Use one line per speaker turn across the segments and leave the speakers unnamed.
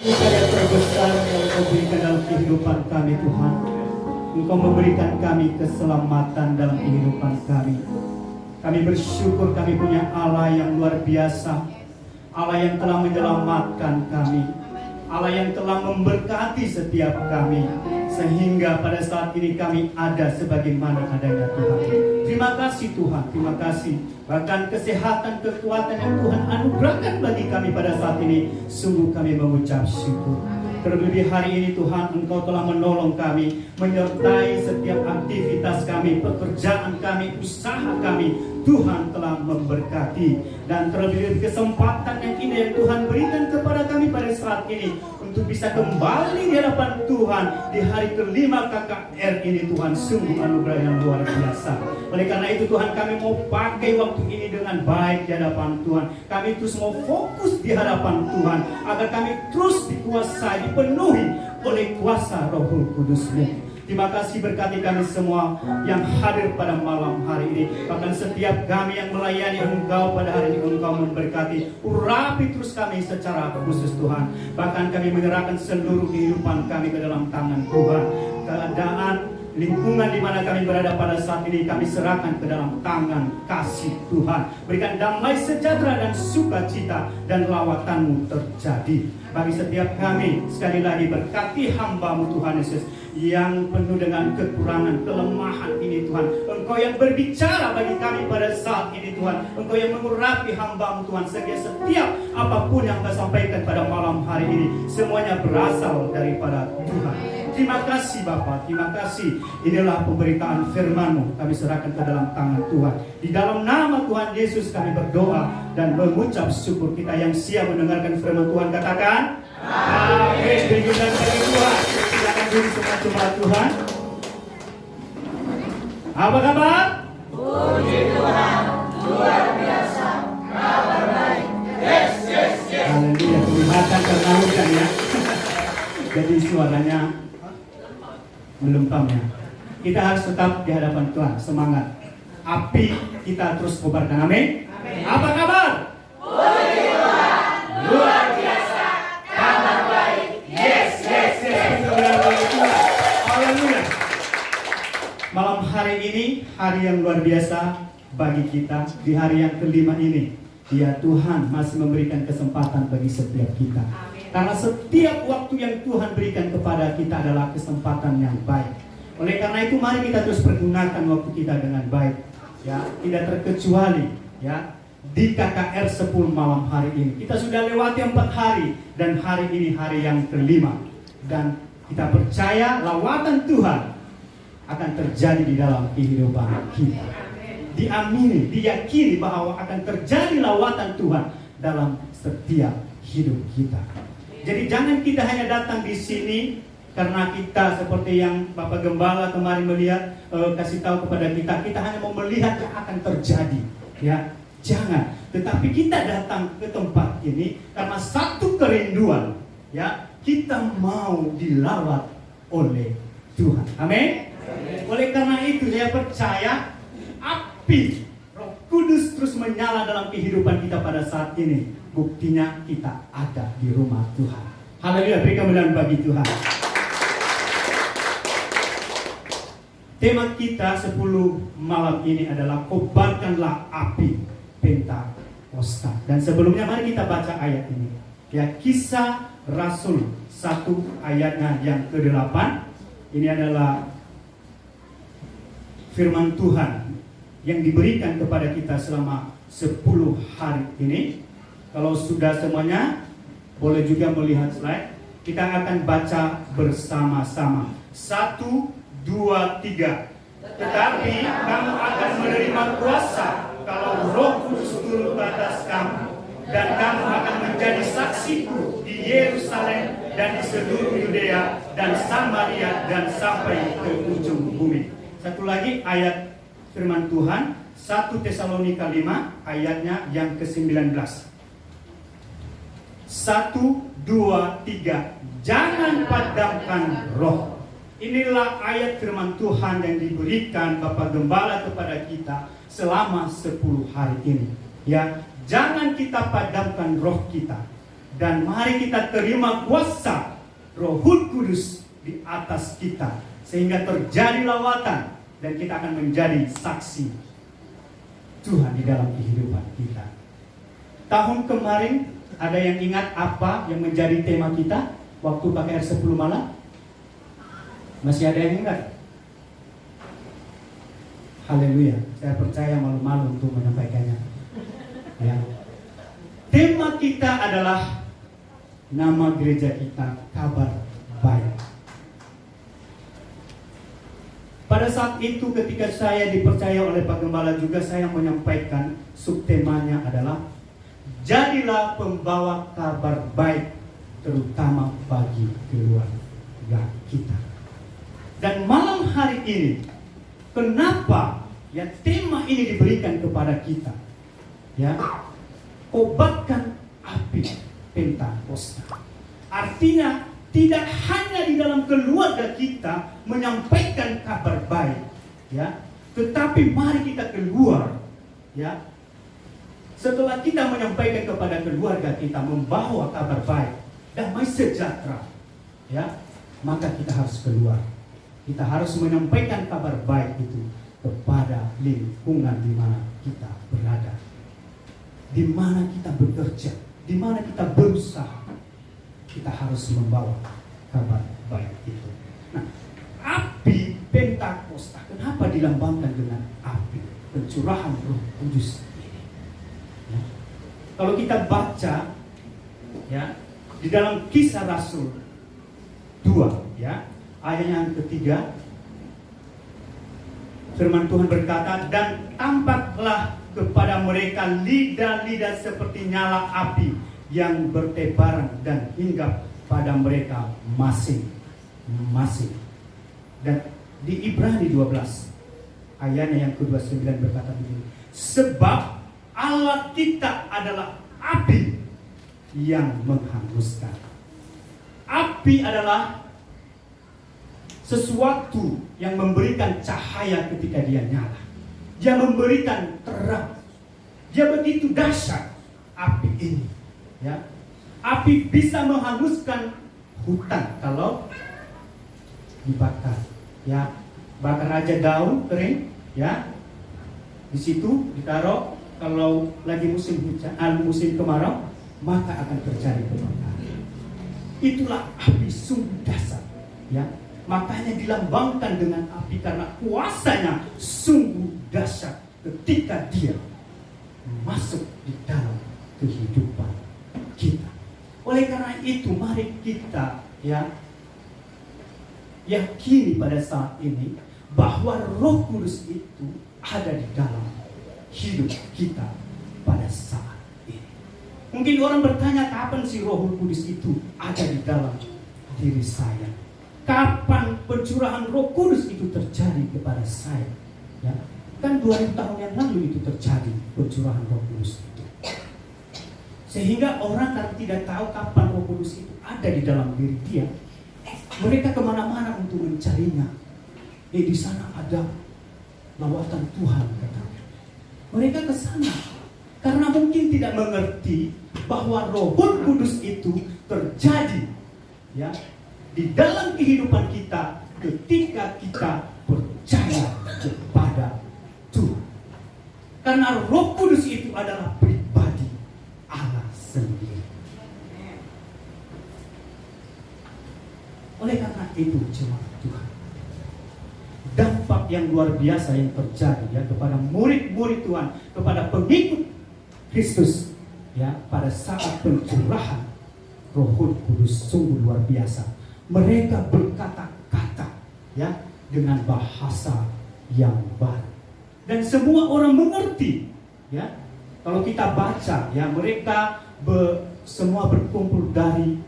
Yang terbesar yang Engkau berikan dalam kehidupan kami Tuhan. Engkau memberikan kami keselamatan dalam kehidupan kami. Kami bersyukur kami punya Allah yang luar biasa, Allah yang telah menyelamatkan kami, Allah yang telah memberkati setiap kami, sehingga pada saat ini kami ada sebagaimana adanya Tuhan. Terima kasih Tuhan, terima kasih. Bahkan kesehatan, kekuatan yang Tuhan anugerahkan bagi kami pada saat ini, sungguh kami mengucap syukur. Terlebih hari ini Tuhan, Engkau telah menolong kami, menyertai setiap aktivitas kami, pekerjaan kami, usaha kami. Tuhan telah memberkati. Dan terlebih kesempatan yang indah yang Tuhan berikan kepada kami pada saat ini, untuk bisa kembali di hadapan Tuhan di hari kelima KKR ini Tuhan, sungguh anugerah yang luar biasa. Oleh karena itu Tuhan, kami mau pakai waktu ini dengan baik di hadapan Tuhan. Kami terus mau fokus di hadapan Tuhan, agar kami terus dikuasai, dipenuhi oleh kuasa Roh Kudus-Mu. Terima kasih, berkati kami semua yang hadir pada malam hari ini. Bahkan setiap kami yang melayani Engkau pada hari ini, Engkau memberkati. Urapi terus kami secara khusus Tuhan. Bahkan kami menyerahkan seluruh kehidupan kami ke dalam tangan Tuhan. Keadaan lingkungan di mana kami berada pada saat ini kami serahkan ke dalam tangan kasih Tuhan. Berikan damai sejahtera dan sukacita dan lawatan-Mu terjadi bagi setiap kami. Sekali lagi berkati hamba-Mu Tuhan Yesus yang penuh dengan kekurangan, kelemahan ini Tuhan. Engkau yang berbicara bagi kami pada saat ini Tuhan. Engkau yang mengurapi hamba-Mu Tuhan, sehingga setiap apapun yang Engkau sampaikan pada malam hari ini, semuanya berasal daripada Tuhan. Terima kasih Bapa, terima kasih. Inilah pemberitaan firman-Mu, kami serahkan ke dalam tangan Tuhan. Di dalam nama Tuhan Yesus kami berdoa dan mengucap syukur. Kita yang siap mendengarkan firman Tuhan katakan amin. Berikan bagi Tuhan. Silakan duduk semua jemaat Tuhan. Apa kabar?
Puji Tuhan, luar biasa, kabar baik. Yes, yes, yes.
Haleluya, kelihatan karena hujan ya. Jadi suaranya melempam ya. Kita harus tetap di hadapan Tuhan, semangat. Api kita terus kobarkan, amin. Apa kabar?
Puji Tuhan, luar biasa, kabar baik. Yes, yes, yes.
Haleluya. Malam hari ini hari yang luar biasa bagi kita. Di hari yang kelima ini, ya Tuhan masih memberikan kesempatan bagi setiap kita. Karena setiap waktu yang Tuhan berikan kepada kita adalah kesempatan yang baik. Oleh karena itu mari kita terus pergunakan waktu kita dengan baik. Ya, tidak terkecuali ya di KKR 10 malam hari ini. Kita sudah lewati 4 hari dan hari ini hari yang kelima. Dan kita percaya lawatan Tuhan akan terjadi di dalam kehidupan kita. Diamini, diyakini bahwa akan terjadi lawatan Tuhan dalam setiap hidup kita. Jadi jangan kita hanya datang di sini karena kita seperti yang Bapak Gembala kemarin melihat, kasih tahu kepada kita, kita hanya mau melihat yang akan terjadi. Ya, jangan. Tetapi kita datang ke tempat ini karena satu kerinduan, ya, kita mau dilawat oleh Tuhan. Amin. Oleh karena itu saya percaya api Roh Kudus terus menyala dalam kehidupan kita pada saat ini. Buktinya kita ada di rumah Tuhan. Haleluya, beri kemuliaan bagi Tuhan. Tema kita 10 malam ini adalah kobarkanlah api Pentakosta. Dan sebelumnya mari kita baca ayat ini. Ya, Kisah Rasul 1 ayatnya yang ke-8. Ini adalah firman Tuhan yang diberikan kepada kita selama 10 hari ini. Kalau sudah semuanya, boleh juga melihat slide. Kita akan baca bersama-sama. 1, 2, 3. Tetapi kamu akan menerima kuasa kalau Roh Kudus turun ke atas kamu, dan kamu akan menjadi saksiku di Yerusalem dan di seluruh Yudea dan Samaria dan sampai ke ujung bumi. Satu lagi ayat firman Tuhan, 1 Tesalonika 5 ayatnya yang ke-19. 1, 2, 3. Jangan padamkan roh. Inilah ayat firman Tuhan yang diberikan Bapak Gembala kepada kita selama 10 hari ini. Ya, jangan kita padamkan roh kita. Dan mari kita terima kuasa Roh Kudus di atas kita, sehingga terjadi lawatan dan kita akan menjadi saksi Tuhan di dalam kehidupan kita. Tahun kemarin ada yang ingat apa yang menjadi tema kita waktu KKR 10 malam? Masih ada yang ingat? Haleluya, saya percaya malu-malu untuk menyampaikannya. Ya. Tema kita adalah nama gereja kita, Kabar Baik. Pada saat itu ketika saya dipercaya oleh Pak Gembala juga, saya menyampaikan subtemanya adalah jadilah pembawa kabar baik, terutama bagi keluarga kita. Dan malam hari ini, kenapa ya tema ini diberikan kepada kita? Ya, obatkan api Pentakosta. Artinya tidak hanya di dalam keluarga kita menyampaikan kabar baik, ya, tetapi mari kita keluar, ya. Setelah kita menyampaikan kepada keluarga kita membawa kabar baik, damai sejahtera, ya, maka kita harus keluar. Kita harus menyampaikan kabar baik itu kepada lingkungan di mana kita berada, di mana kita bekerja, di mana kita berusaha. Kita harus membawa kabar baik itu. Nah, api Pentakosta, kenapa dilambangkan dengan api? Pencurahan Roh Kudus ini. Ya. Kalau kita baca, ya, di dalam Kisah Rasul 2, ya, ayat yang ketiga, firman Tuhan berkata, dan tampaklah kepada mereka lidah-lidah seperti nyala api yang bertebaran dan hinggap pada mereka masing-masing. Dan di Ibrani 12 ayatnya yang ke-29 berkata begini, sebab Allah kita adalah api yang menghanguskan. Api adalah sesuatu yang memberikan cahaya ketika dia nyala. Dia memberikan terang. Dia begitu dahsyat api ini. Ya, api bisa menghanguskan hutan kalau dibakar. Ya, bakar aja daun kering. Ya, di situ ditaruh. Kalau lagi musim hujan, musim kemarau, maka akan terjadi kebakaran. Itulah api sungguh dahsyat. Ya, makanya dilambangkan dengan api karena kuasanya sungguh dahsyat ketika dia masuk di dalam kehidupan kita. Oleh karena itu mari kita yakini pada saat ini bahwa Roh Kudus itu ada di dalam hidup kita pada saat ini. Mungkin orang bertanya, kapan sih Roh Kudus itu ada di dalam diri saya? Kapan pencurahan Roh Kudus itu terjadi kepada saya? Ya, kan 2000 tahun yang lalu itu terjadi pencurahan Roh Kudus itu. Sehingga orang kalau tidak tahu kapan Roh Kudus itu ada di dalam diri dia, mereka kemana-mana untuk mencarinya. Di sana ada lawatan Tuhan, katanya. Mereka ke sana karena mungkin tidak mengerti bahwa Roh Kudus itu terjadi, ya, di dalam kehidupan kita ketika kita percaya kepada Tuhan. Karena Roh Kudus itu adalah pribadi Allah sendiri. Oleh karena itu, jemaat Tuhan, dampak yang luar biasa yang terjadi ya kepada murid-murid Tuhan, kepada pengikut Kristus ya pada saat pencurahan Roh Kudus sungguh luar biasa. Mereka berkata-kata ya dengan bahasa yang baru dan semua orang mengerti ya. Kalau kita baca ya, mereka semua berkumpul dari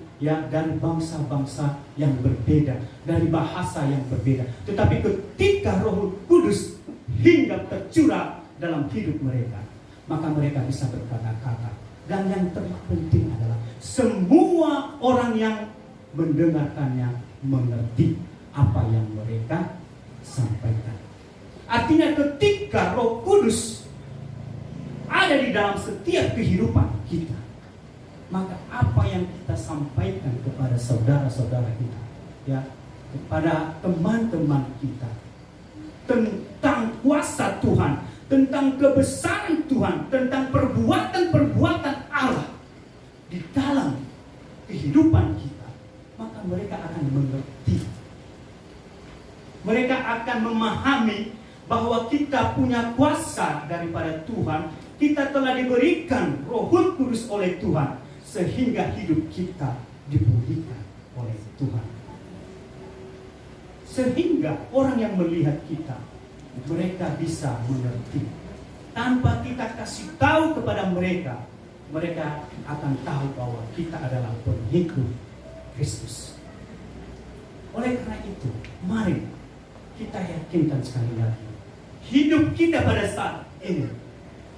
bangsa-bangsa yang berbeda, dari bahasa yang berbeda. Tetapi ketika Roh Kudus hinggap tercurah dalam hidup mereka, maka mereka bisa berkata-kata. Dan yang terpenting adalah semua orang yang mendengarkannya mengerti apa yang mereka sampaikan. Artinya ketika Roh Kudus ada di dalam setiap kehidupan kita, maka apa yang kita sampaikan kepada saudara-saudara kita, ya, kepada teman-teman kita tentang kuasa Tuhan, tentang kebesaran Tuhan, tentang perbuatan-perbuatan Allah di dalam kehidupan kita, maka mereka akan mengerti. Mereka akan memahami bahwa kita punya kuasa daripada Tuhan. Kita telah diberikan Roh Kudus oleh Tuhan, sehingga hidup kita dipulihkan oleh Tuhan. Sehingga orang yang melihat kita, mereka bisa mengerti. Tanpa kita kasih tahu kepada mereka, mereka akan tahu bahwa kita adalah pengikut Kristus. Oleh karena itu, mari kita yakinkan sekali lagi, hidup kita pada saat ini,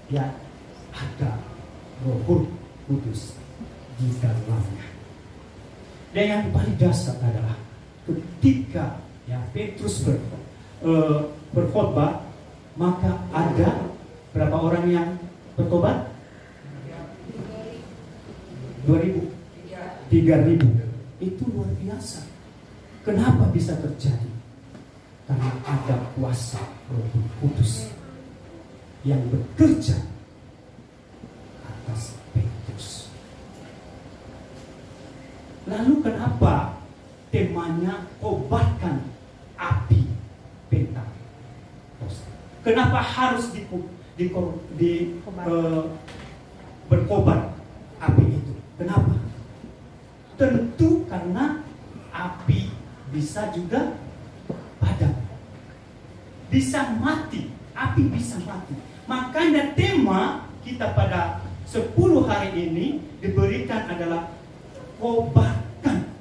ya, ada Roh Kudus di dalamnya. Dan yang paling dasar adalah ketika, ya, Petrus berkhotbah, maka ada berapa orang yang bertobat? 2.000, 3.000. Itu luar biasa. Kenapa bisa terjadi? Karena ada kuasa Roh Kudus yang bekerja atas Petrus. Lalu kenapa temanya kobarkan api Pentakosta? Kenapa harus berkobar api itu? Kenapa? Tentu karena api bisa juga padam, bisa mati, api bisa mati. Makanya tema kita pada 10 hari ini diberikan adalah kobarkan,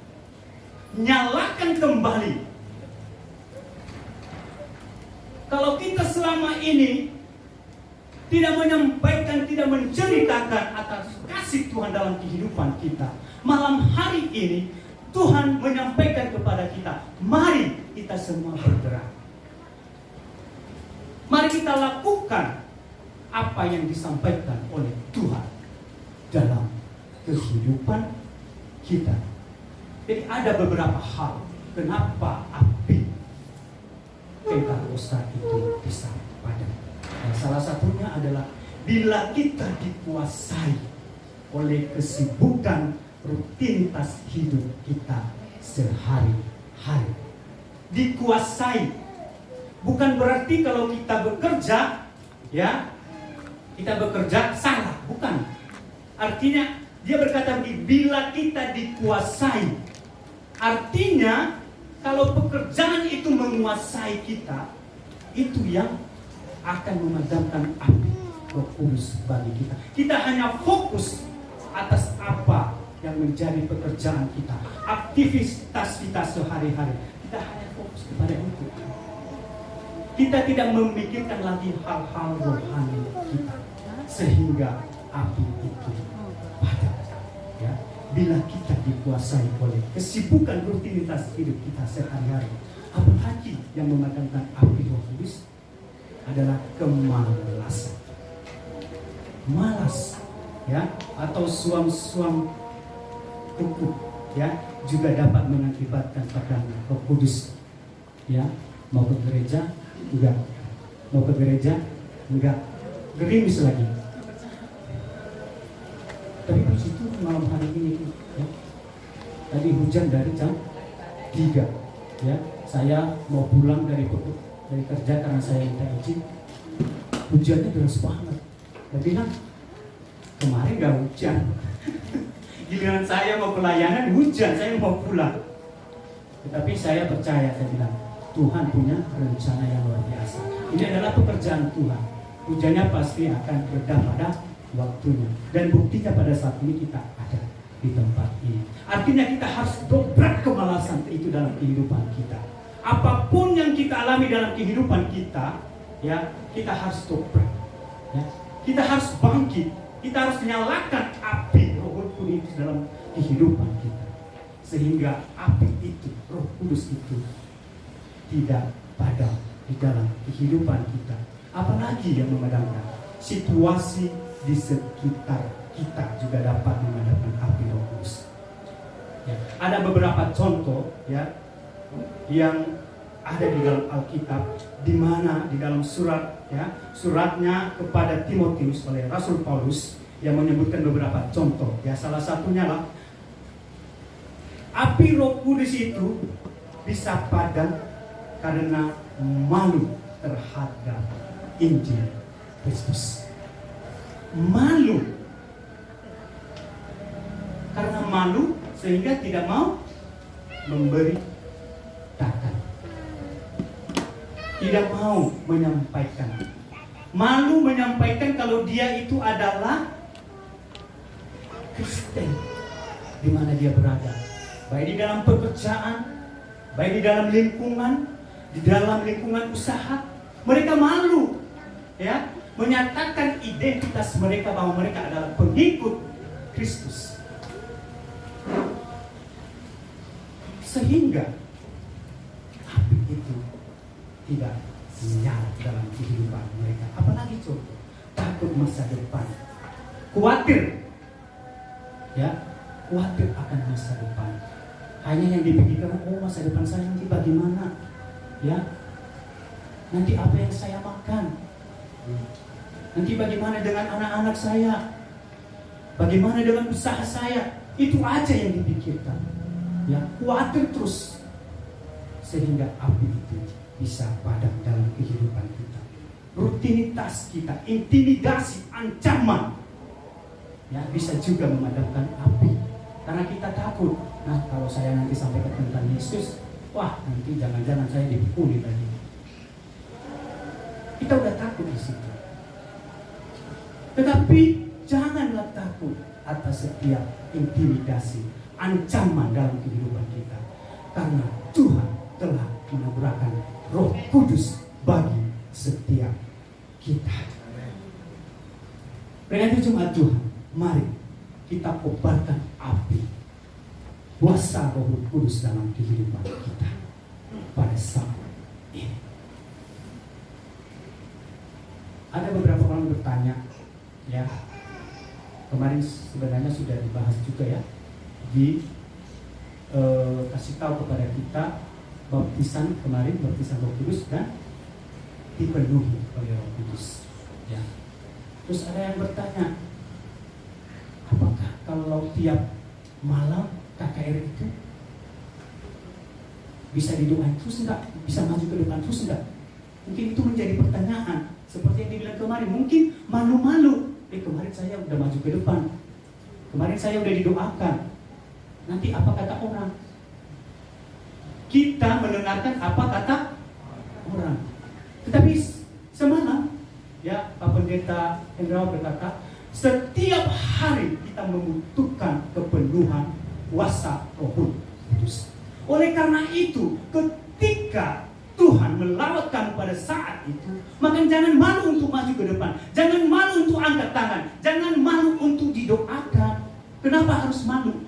nyalakan kembali. Kalau kita selama ini tidak menyampaikan, tidak menceritakan atas kasih Tuhan dalam kehidupan kita, malam hari ini Tuhan menyampaikan kepada kita, mari kita semua bergerak. Mari kita lakukan apa yang disampaikan oleh Tuhan dalam kehidupan kita. Jadi ada beberapa hal kenapa api Pentakosta itu bisa padam. Dan salah satunya adalah bila kita dikuasai oleh kesibukan rutinitas hidup kita sehari-hari. Dikuasai bukan berarti kalau kita bekerja, ya, kita bekerja salah, bukan. Artinya dia berkata bila kita dikuasai, artinya kalau pekerjaan itu menguasai kita, itu yang akan memadamkan api Roh Kudus bagi kita. Kita hanya fokus atas apa yang menjadi pekerjaan kita, aktivitas kita sehari-hari. Kita hanya fokus kepada itu. Kita tidak memikirkan lagi hal-hal rohani kita, sehingga api itu padam. Ya, bila kita dikuasai oleh kesibukan rutinitas hidup kita sehari-hari, apalagi yang memadamkan api Roh Kudus adalah kemalasan. Malas, ya, atau suam-suam tubuh, ya, juga dapat mengakibatkan padamnya Roh Kudus. Ya, mau ke gereja enggak, mau ke gereja enggak, gerimis lagi. Tapi puji Tuhan malam hari ini, ya, tadi hujan dari jam 3, ya, saya mau pulang dari kerja karena saya minta izin, hujannya deras banget. Saya bilang kemarin gak hujan. Giliran saya mau pelayanan hujan, saya mau pulang. Tetapi saya percaya, saya bilang Tuhan punya rencana yang luar biasa. Ini adalah pekerjaan Tuhan. Hujannya pasti akan reda pada waktunya. Dan buktinya pada saat ini kita ada di tempat ini. Artinya kita harus dobrak kemalasan itu dalam kehidupan kita. Apapun yang kita alami dalam kehidupan kita, ya, kita harus dobrak. Ya. Kita harus bangkit. Kita harus menyalakan api Roh Kudus dalam kehidupan kita. Sehingga api itu, Roh Kudus itu tidak padam di dalam kehidupan kita. Apalagi yang memadamkan situasi di sekitar kita juga dapat memadamkan api Roh Kudus. Ya, ada beberapa contoh ya yang ada di dalam Alkitab, di mana di dalam suratnya kepada Timotius oleh Rasul Paulus yang menyebutkan beberapa contoh. Ya, salah satunya lah api Roh Kudus itu bisa padam karena malu terhadap Injil Kristus. Malu. Karena malu sehingga tidak mau memberitakan. Tidak mau menyampaikan. Malu menyampaikan kalau dia itu adalah Kristen di mana dia berada. Baik di dalam pekerjaan, baik di dalam lingkungan usaha, mereka malu ya menyatakan identitas mereka bahwa mereka adalah pengikut Kristus. Sehingga api itu tidak menyala dalam kehidupan mereka. Apalagi contoh, takut masa depan, khawatir akan masa depan. Hanya yang dipikirkan, oh masa depan saya nanti bagaimana, ya, nanti apa yang saya makan, nanti bagaimana dengan anak-anak saya, bagaimana dengan usaha saya. Itu aja yang dipikirkan, ya, khawatir terus, sehingga api itu bisa padam dalam kehidupan kita. Rutinitas kita, intimidasi, ancaman, ya, bisa juga memadamkan api. Karena kita takut, nah kalau saya nanti sampai ke tentang Yesus, wah nanti jangan-jangan saya dipukuli lagi. Kita udah takut di situ. Tetapi janganlah takut atas setiap intimidasi, ancaman dalam kehidupan kita. Karena Tuhan telah menganugerahkan Roh Kudus bagi setiap kita. Dengan itu jemaat Tuhan, mari kita kobarkan api kuasa Roh Kudus dalam kehidupan kita pada saat ini. Ada beberapa orang bertanya, ya, kemarin sebenarnya sudah dibahas juga ya, kasih tahu kepada kita baptisan kemarin, baptisan Roh Kudus dan dipenuhi oleh Roh Kudus. Ya. Terus ada yang bertanya, apakah kalau tiap malam KKR itu bisa didoain terus enggak? Bisa maju ke depan terus enggak? Mungkin itu menjadi pertanyaan. Seperti yang dibilang kemarin, mungkin malu-malu. Kemarin saya udah maju ke depan. Kemarin saya udah didoakan. Nanti apa kata orang? Kita mendengarkan apa kata orang. Tetapi semalam, ya, Pak Pendeta Hendrawan berkata, setiap hari kita membutuhkan kepenuhan kuasa Roh Kudus. Oleh karena itu, ketika Tuhan melawat kamu pada saat itu, maka jangan malu untuk maju ke depan. Jangan malu untuk angkat tangan. Jangan malu untuk didoakan. Kenapa harus malu?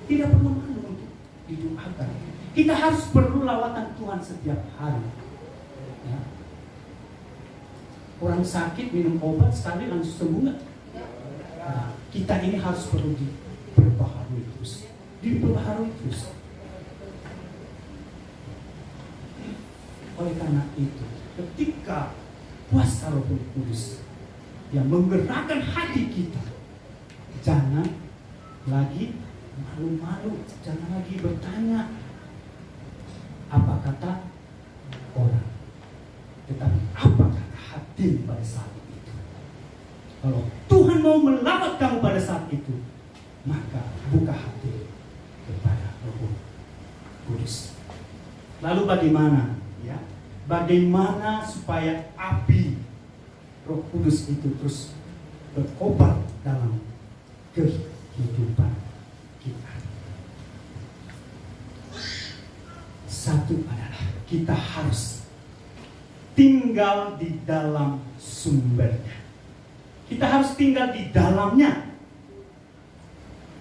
Tidak perlu malu untuk didoakan. Kita harus perlu lawatan Tuhan setiap hari. Ya. Orang sakit minum obat sekali langsung sembuh nggak? Nah, kita ini harus perlu diperbaharui terus. Diperbaharui terus. Oleh karena itu, ketika kuasa Roh Kudus yang menggerakkan hati kita, jangan lagi malu-malu, jangan lagi bertanya apa kata orang, tetapi apa kata hati pada saat itu. Kalau Tuhan mau melawat kamu pada saat itu, maka buka hati kepada Roh Kudus. Lalu bagaimana? Ya, bagaimana supaya api Roh Kudus itu terus berkobar dalam kehidupan kita? Satu adalah kita harus tinggal di dalam sumbernya. Kita harus tinggal di dalamnya.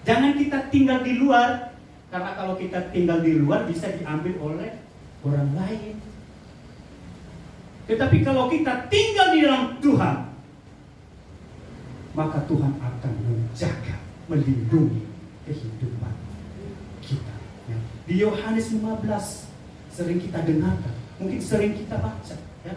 Jangan kita tinggal di luar, karena kalau kita tinggal di luar bisa diambil oleh orang lain. Tetapi kalau kita tinggal di dalam Tuhan, maka Tuhan akan menjaga, melindungi kehidupan kita. Ya. Di Yohanes 15 sering kita dengarkan, mungkin sering kita baca. Ya.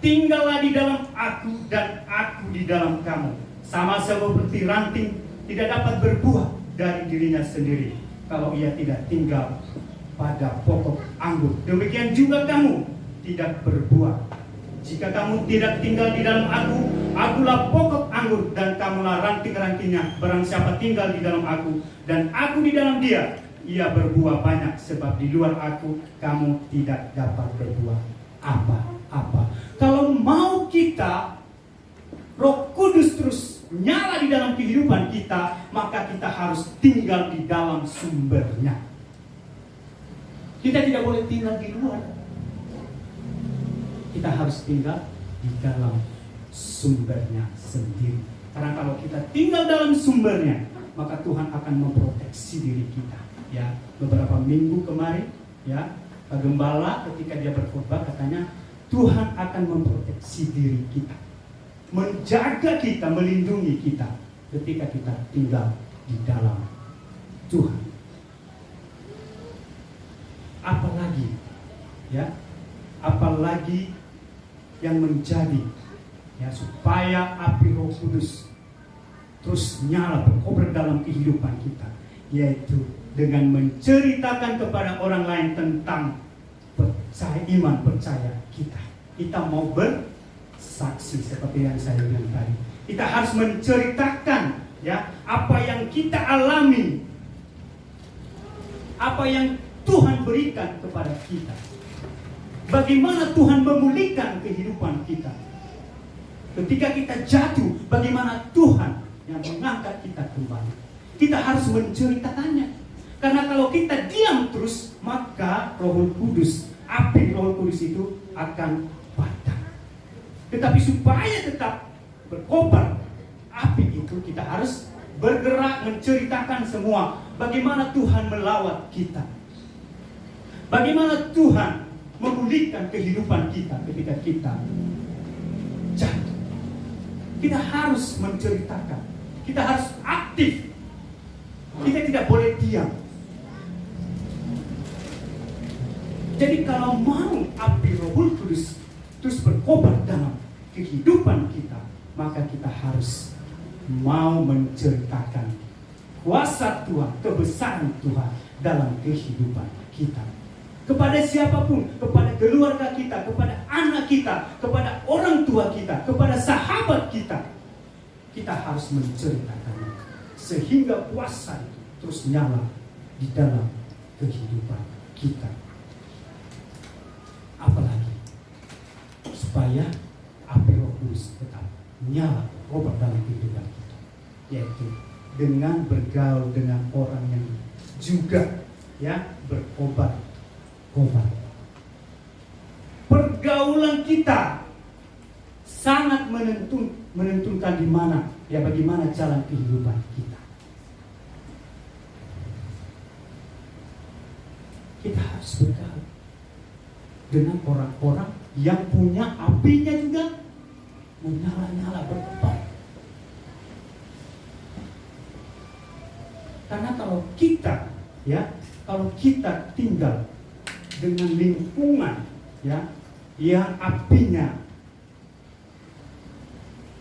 Tinggallah di dalam aku dan aku di dalam kamu. Sama seperti ranting tidak dapat berbuah dari dirinya sendiri kalau ia tidak tinggal pada pokok anggur. Demikian juga kamu tidak berbuah jika kamu tidak tinggal di dalam aku. Akulah pokok anggur dan kamulah ranting-rantingnya. Barang siapa tinggal di dalam aku dan aku di dalam dia, ia berbuah banyak, sebab di luar aku kamu tidak dapat berbuah apa-apa. Kalau mau kita Roh Kudus terus nyala di dalam kehidupan kita, maka kita harus tinggal di dalam sumbernya. Kita tidak boleh tinggal di luar. Kita harus tinggal di dalam sumbernya sendiri. Karena kalau kita tinggal dalam sumbernya, maka Tuhan akan memproteksi diri kita. Ya, beberapa minggu kemarin, ya, Pak Gembala ketika dia berkhotbah katanya Tuhan akan memproteksi diri kita, menjaga kita, melindungi kita ketika kita tinggal di dalam Tuhan. Apalagi, ya, apalagi yang menjadi, ya, supaya api Roh Kudus terus nyala berkobar dalam kehidupan kita, yaitu dengan menceritakan kepada orang lain tentang iman percaya kita. Kita mau bersaksi seperti yang saya bilang tadi. Kita harus menceritakan, ya, apa yang kita alami, apa yang Tuhan berikan kepada kita. Bagaimana Tuhan memulihkan kehidupan kita. Ketika kita jatuh, bagaimana Tuhan yang mengangkat kita kembali. Kita harus menceritakannya. Karena kalau kita diam terus, maka Roh Kudus, api Roh Kudus itu akan padam. Tetapi supaya tetap berkobar api itu, kita harus bergerak menceritakan semua. Bagaimana Tuhan melawat kita. Bagaimana Tuhan memulihkan kehidupan kita ketika kita jatuh. Kita harus menceritakan. Kita harus aktif. Kita tidak boleh diam. Jadi kalau mau api Roh Kudus terus berkobar dalam kehidupan kita, maka kita harus mau menceritakan kuasa Tuhan, kebesaran Tuhan dalam kehidupan kita. Kepada siapapun, kepada keluarga kita, kepada anak kita, kepada orang tua kita, kepada sahabat kita, kita harus menceritakannya sehingga kuasa itu terus nyala di dalam kehidupan kita. Apalagi supaya api Roh Kudus tetap nyala kobar dalam kehidupan kita, yaitu dengan bergaul dengan orang yang juga, ya, berkobar. Pergaulan kita sangat menentukan di mana, ya, bagaimana jalan kehidupan kita. Kita harus bergaul dengan orang-orang yang punya apinya juga menyala-nyala berkobar. Karena kalau kita, ya, kalau kita tinggal dengan lingkungan, ya, yang apinya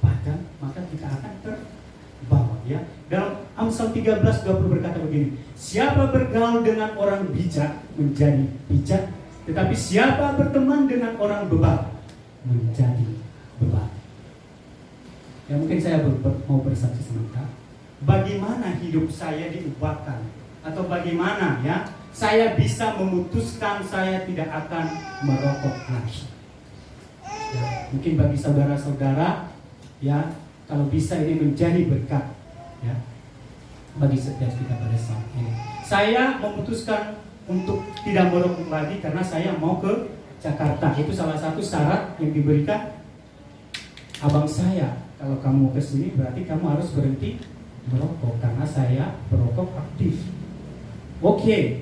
padam, maka kita akan terbawa, ya. Dalam Amsal 13:20 berkata begini, siapa bergaul dengan orang bijak menjadi bijak, tetapi siapa berteman dengan orang bebal menjadi bebal. Ya, mungkin saya mau bersaksi sebentar. Bagaimana hidup saya diubahkan, atau bagaimana, ya, saya bisa memutuskan saya tidak akan merokok lagi. Ya, mungkin bagi saudara-saudara, ya, kalau bisa ini menjadi berkat, ya, bagi setiap kita pada saat ini. Saya memutuskan untuk tidak merokok lagi karena saya mau ke Jakarta. Itu salah satu syarat yang diberikan abang saya. Kalau kamu ke sini berarti kamu harus berhenti merokok karena saya berokok aktif. Oke.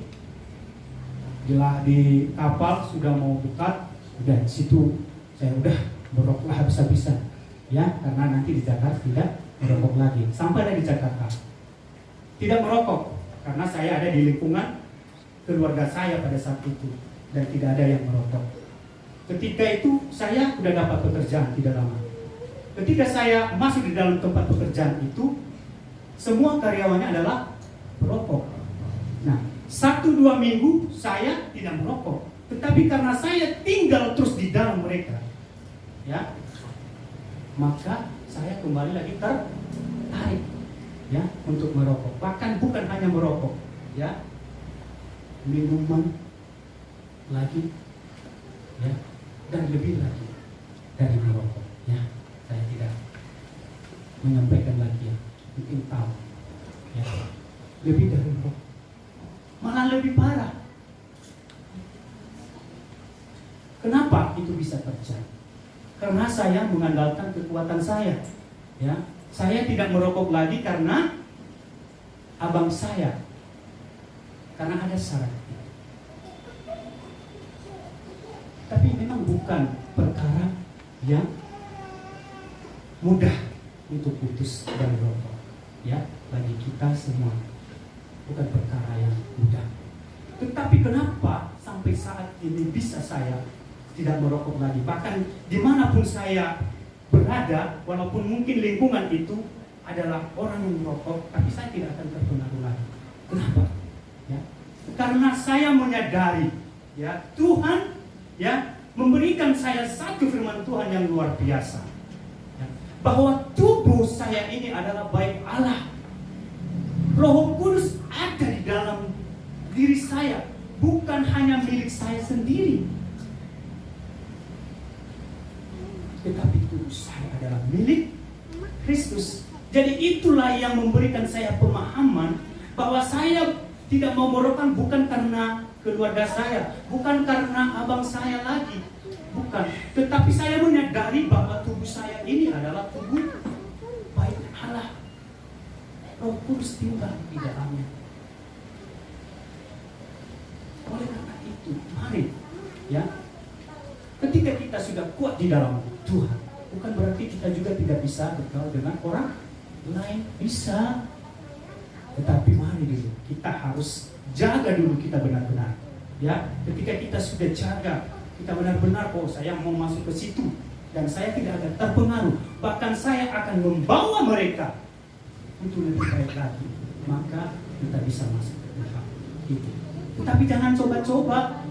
Di kapal sudah mau dekat, udah di situ saya udah merokok habis-habisan, ya, karena nanti di Jakarta tidak merokok lagi. Sampailah di Jakarta, tidak merokok, karena saya ada di lingkungan keluarga saya pada saat itu dan tidak ada yang merokok. Ketika itu saya sudah dapat pekerjaan tidak lama. Ketika saya masuk di dalam tempat pekerjaan itu, semua karyawannya adalah perokok. Nah, 1-2 minggu saya tidak merokok, tetapi karena saya tinggal terus di dalam mereka, ya, maka saya kembali lagi tertarik, ya, untuk merokok. Bahkan bukan hanya merokok, ya, minuman lagi, ya, dan lebih lagi dari merokok, ya. Saya tidak menyampaikan lagi, ya, mungkin tahu, ya, lebih dari merokok, malah lebih parah. Kenapa itu bisa terjadi? Karena saya mengandalkan kekuatan saya, ya. Saya tidak merokok lagi karena abang saya, karena ada syarat. Tapi memang bukan perkara yang mudah untuk putus dari rokok, ya, bagi kita semua bukan perkara yang mudah. Tetapi kenapa sampai saat ini bisa saya tidak merokok lagi? Bahkan dimanapun saya berada, walaupun mungkin lingkungan itu adalah orang yang merokok, tapi saya tidak akan terpengaruh lagi. Kenapa? Ya, karena saya menyadari, ya, Tuhan, ya, memberikan saya satu firman Tuhan yang luar biasa, ya, bahwa tubuh saya ini adalah baik Allah. Roh Kudus ada di dalam diri saya, bukan hanya milik saya sendiri, tetapi tubuh saya adalah milik Kristus. Jadi itulah yang memberikan saya pemahaman bahwa saya tidak mau merokok bukan karena keluarga saya, bukan karena abang saya lagi, bukan. Tetapi saya menyadari bahwa tubuh saya ini adalah tubuh baik Allah. Roh Kudus tinggal di dalamnya. Oleh karena itu, mari, ya, ketika kita sudah kuat di dalam Tuhan, bukan berarti kita juga tidak bisa bergaul dengan orang lain, bisa. Tetapi mari dulu, kita harus jaga dulu kita benar-benar, ya. Ketika kita sudah jaga, kita benar-benar, oh saya mau masuk ke situ dan saya tidak akan terpengaruh, bahkan saya akan membawa mereka untuk lebih baik lagi, maka kita bisa masuk ke tempat itu. Tetapi jangan coba-coba.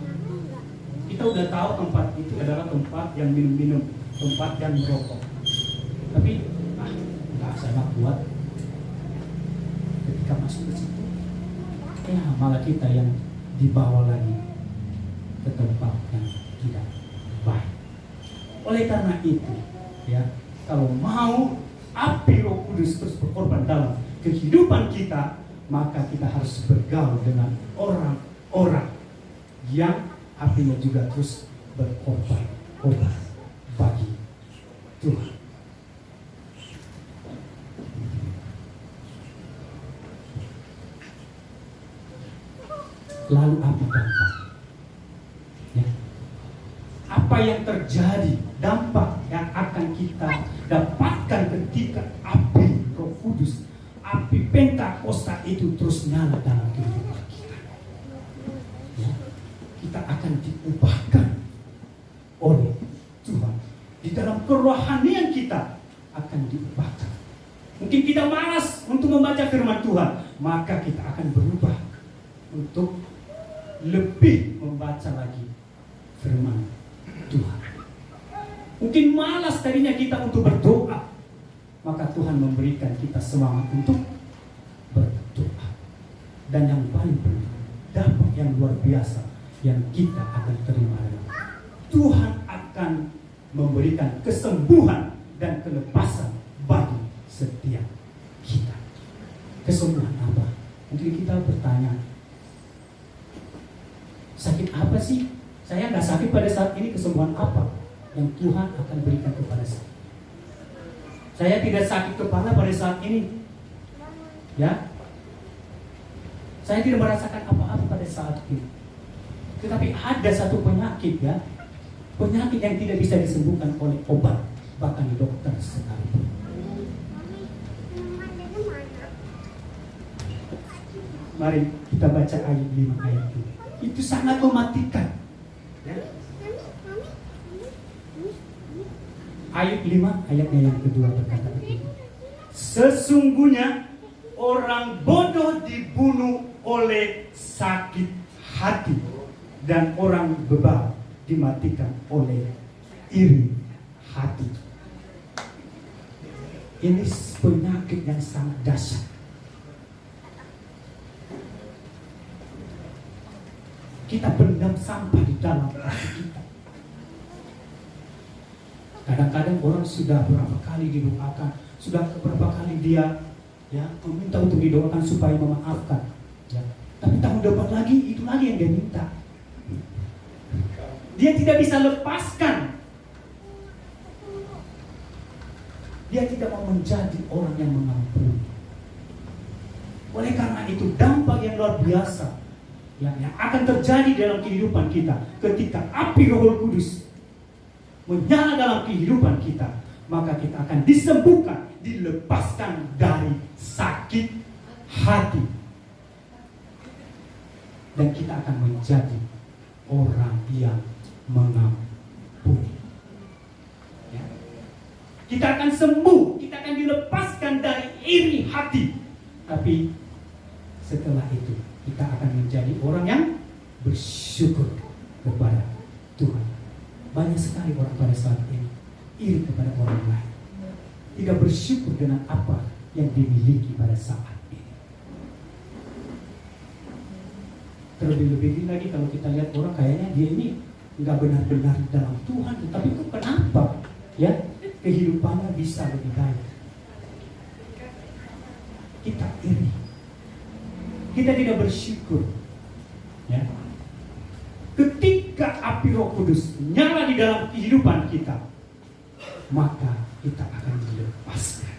Kita udah tahu tempat itu adalah tempat yang minum-minum, tempat yang merokok. Tapi nggak saya buat. Ketika masuk ke situ, ya malah kita yang dibawa lagi ke tempat yang tidak baik. Oleh karena itu, ya, kalau mau api Roh Kudus terus berkorban dalam kehidupan kita, maka kita harus bergaul dengan orang-orang yang apinya juga terus berkorban bagi Tuhan. Lalu apa dampak? Ya. Apa yang terjadi? Dampak yang akan kita dapatkan ketika api Roh Kudus, api Pentakosta itu terus nyala dalam kehidupan kita. Ya. Kita akan diubahkan oleh Tuhan. Di dalam kerohanian kita akan diubahkan. Mungkin kita malas untuk membaca firman Tuhan, maka kita akan berubah untuk lebih membaca lagi firman Tuhan. Mungkin malas tadinya kita untuk berdoa, maka Tuhan memberikan kita semangat untuk berdoa. Dan yang paling penting, dampak yang luar biasa yang kita akan terima adalah Tuhan akan memberikan kesembuhan dan kelepasan bagi setiap kita. Kesembuhan apa? Mungkin kita bertanya, sakit apa sih? Saya nggak sakit pada saat ini, kesembuhan apa yang Tuhan akan berikan kepada saya? Saya tidak sakit kepala pada saat ini, ya. Saya tidak merasakan apa-apa pada saat ini. Tetapi ada satu penyakit, ya, penyakit yang tidak bisa disembuhkan oleh obat, bahkan dokter sekalipun. Mari kita baca ayat 5 ayat 2. Itu sangat mematikan. Ya. Ayat 5 ayatnya yang kedua berkata begini. Sesungguhnya orang bodoh dibunuh oleh sakit hati dan orang bebal dimatikan oleh iri hati. Ini penyakit yang sangat dahsyat. Kita pendam sampah di dalam hati kita. Kadang-kadang orang sudah berapa kali didoakan, sudah berapa kali dia meminta untuk didoakan supaya memaafkan. Ya. Tapi tahun depan lagi itu lagi yang dia minta. Dia tidak bisa lepaskan. Dia tidak mau menjadi orang yang mengampuni. Oleh karena itu dampak yang luar biasa yang akan terjadi dalam kehidupan kita ketika api Roh Kudus menyala dalam kehidupan kita, maka kita akan disembuhkan, dilepaskan dari sakit hati, dan kita akan menjadi orang yang mengampuni. Ya. Kita akan sembuh, kita akan dilepaskan dari iri hati. Tapi setelah itu kita akan menjadi orang yang bersyukur kepada Tuhan. Banyak sekali orang pada saat ini iri kepada orang lain, tidak bersyukur dengan apa yang dimiliki pada saat ini. Terlebih-lebih lagi kalau kita lihat orang kayaknya dia ini nggak benar-benar dalam Tuhan, tetapi itu kenapa ya kehidupannya bisa lebih baik? Kita iri, kita tidak bersyukur. Ya. Ketika api Roh Kudus nyala di dalam kehidupan kita, maka kita akan dilepaskan.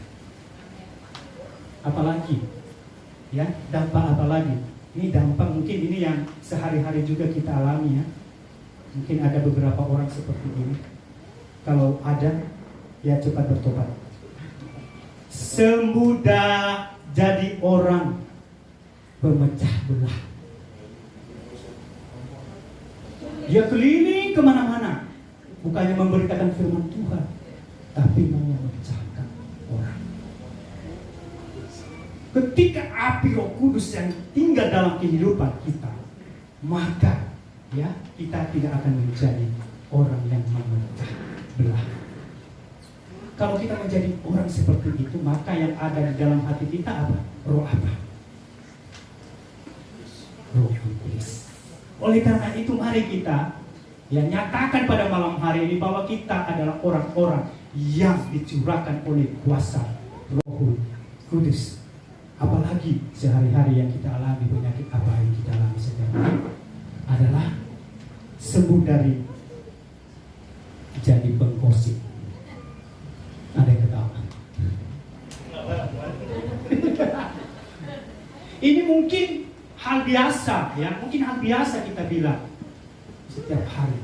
Apalagi, ya dampak apa lagi? Ini dampak mungkin ini yang sehari-hari juga kita alami ya. Mungkin ada beberapa orang seperti ini. Kalau ada, ya cepat bertobat. Semudah jadi orang pemecah belah. Dia keliling kemana-mana, bukannya memberitakan firman Tuhan, tapi mau memecahkan orang. Ketika api Roh Kudus yang tinggal dalam kehidupan kita, maka ya kita tidak akan menjadi orang yang memecah belah. Kalau kita menjadi orang seperti itu, maka yang ada di dalam hati kita apa? Roh apa? Roh iblis. Oleh karena itu mari kita nyatakan pada malam hari ini bahwa kita adalah orang-orang yang dicurahkan oleh kuasa Roh Kudus. Apalagi sehari-hari yang kita alami, penyakit apa yang kita alami sekarang adalah sembuh dari jadi penggosip. Ada yang ketawa. Ini mungkin hal biasa, ya, mungkin hal biasa kita bilang setiap hari.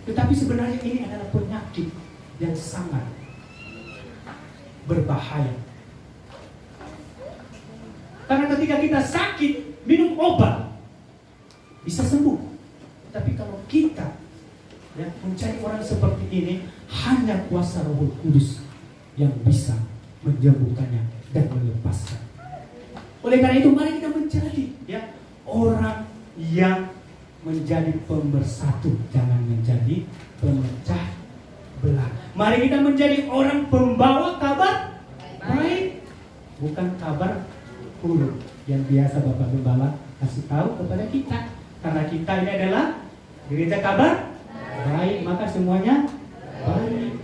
Tetapi sebenarnya ini adalah penyakit yang sangat berbahaya. Karena ketika kita sakit, minum obat bisa sembuh. Tapi kalau kita mencari orang seperti ini, hanya kuasa Roh Kudus yang bisa menyembuhkannya dan melepaskan. Oleh karena itu mari kita menjadi orang yang menjadi pemersatu, jangan menjadi pemecah belah. Mari kita menjadi orang pembawa kabar baik, bukan kabar buruk yang biasa Bapak Gembala kasih tahu kepada kita. Karena kita ini adalah gereja kabar baik, maka semuanya baik.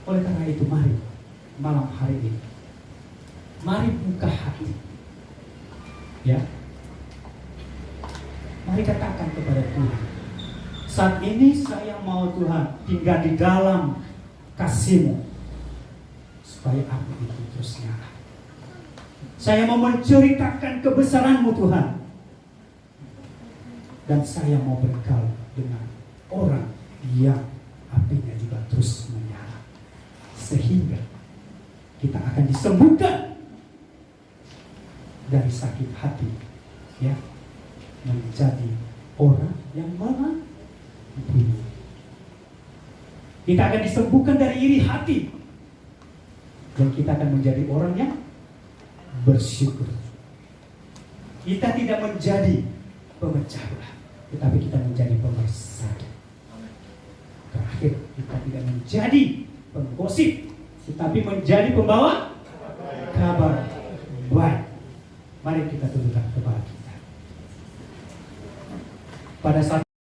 Oleh karena itu mari malam hari ini, mari buka hati, ya. Mari katakan kepada Tuhan, saat ini saya mau Tuhan tinggal di dalam kasih-Mu, supaya aku itu terus nyala. Saya mau menceritakan kebesaran-Mu Tuhan, dan saya mau bergaul dengan orang yang apinya juga terus menyala, sehingga kita akan disembuhkan dari sakit hati, ya, menjadi orang yang mana? Kita akan disembuhkan dari iri hati, dan kita akan menjadi orang yang bersyukur. Kita tidak menjadi pemecah belah, tetapi kita menjadi pemersatu. Terakhir, kita tidak menjadi penggosip, tetapi menjadi pembawa kabar baik. Mari kita tundukkan kepala kita. Pada saat